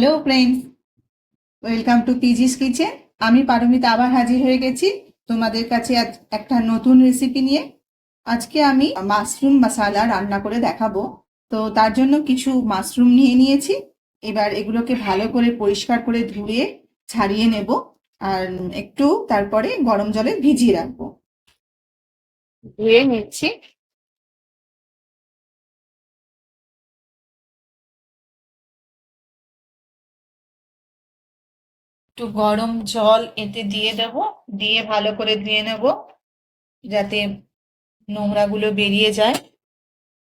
Hello friends, welcome to পিজিস kitchen. আমি পারমিতা আবার হাজির হয়ে গেছি তোমাদের কাছে আজ একটা নতুন রেসিপি নিয়ে। আজকে আমি মাশরুম মশালা রান্না করে দেখাবো। তো তার জন্য কিছু মাশরুম নিয়ে নিয়েছি। এবার এগুলোকে ভালো করে পরিষ্কার করে ধুয়ে ছাড়িয়ে নেব, আর একটু তারপরে গরম জলে ভিজিয়ে রাখবো। ধুয়ে নিচ্ছি। একটু গরম জল এতে দিয়ে দেব, দিয়ে ভালো করে ধুয়ে নেব যাতে নোংরাগুলো বেরিয়ে যায়।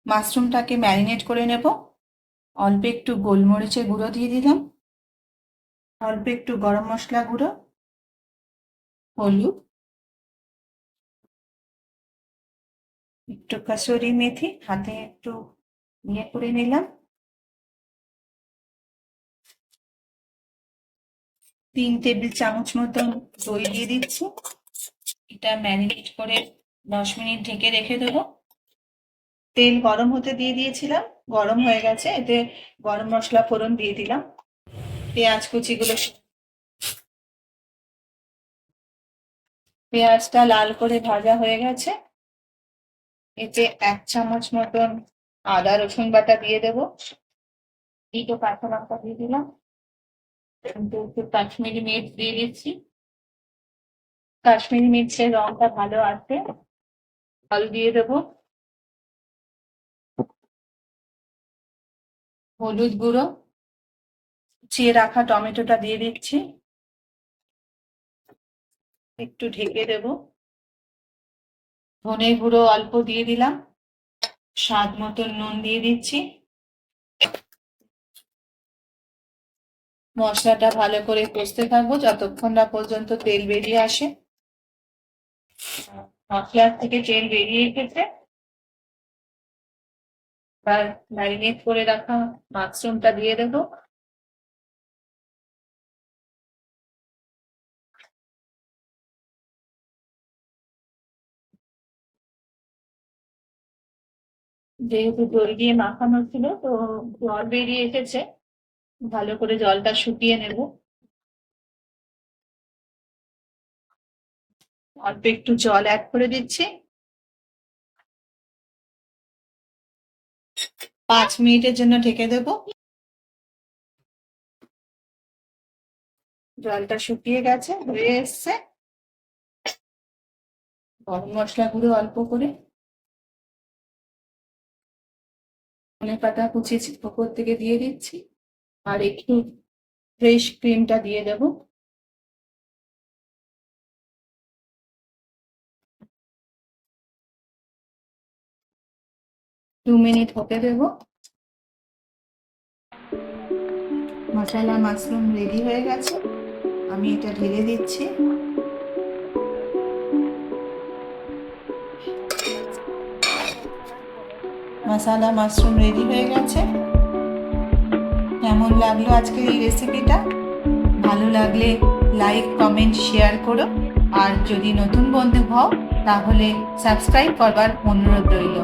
মাশরুমটাকে ম্যারিনেট করে নেব। অল্প একটু গোলমরিচের গুঁড়ো দিয়ে দিলাম, অল্প একটু গরম মশলা গুঁড়ো, হলুদ, একটু কাসুরি মেথি হাতে একটু ইয়ে করে নিলাম, 3 টেবিল চামচ মতন দই দিয়ে দিচ্ছি। এটা ম্যারিনেট করে 10 মিনিট ঢেকে রেখে দেবো। তেল গরম হতে দিয়ে দিয়েছিলাম, গরম হয়ে গেছে। এতে গরম মশলা ফোড়ন দিয়ে দিলাম, পেঁয়াজ কুচিগুলো। পেঁয়াজটা লাল করে ভাজা হয়ে গেছে। এতে 1 চামচ মতন আদা রসুন বাটা দিয়ে দেবো, দুটো কাঁচা লঙ্কা দিয়ে দিলাম, একটু কাশ্মীরি মির্চ দিয়ে দিচ্ছি। কাশ্মীরি মির্চের রংটা ভালো আসবে। জল দিয়ে দেবো, হলুদ গুঁড়ো, কুচিয়ে রাখা টমেটোটা দিয়ে দিচ্ছি, একটু ঢেকে দেবো। ধনে গুঁড়ো অল্প দিয়ে দিলাম, স্বাদ মতন নুন দিয়ে দিচ্ছি। মশলাটা ভালো করে কষতে থাকবো যতক্ষণ না পর্যন্ত তেল বেরিয়ে আসে। মশলার থেকে তেল বেরিয়ে এসেছে। এবার ম্যারিনেট করে রাখা মাশরুমটা দিয়ে দেবো। যেহেতু দই দিয়ে মাখানো ছিল, তো জল বেরিয়ে এসেছে, ভালো করে জলটা শুকিয়ে নেব। অল্প একটু জল অ্যাড করে দিচ্ছি। 5 মিনিটের জন্য ঢেকে দেবো। জলটা শুকিয়ে গেছে, হয়ে এসছে। গরম মশলা গুঁড়ো অল্প করে, ধনে পাতা কুচি উপর থেকে দিয়ে দিচ্ছি, আর একটু ফ্রেশ ক্রিমটা দিয়ে দেবো। দু মিনিট হতে দেবো। মশলা মাশরুম রেডি হয়ে গেছে, আমি এটা ঢেলে দিচ্ছি। মশলা মাশরুম রেডি হয়ে গেছে। কেমন লাগলো আজকের এই রেসিপিটা? ভালো লাগলে লাইক কমেন্ট শেয়ার করো, আর যদি নতুন বন্ধু হও তাহলে সাবস্ক্রাইব করবার অনুরোধ রইল।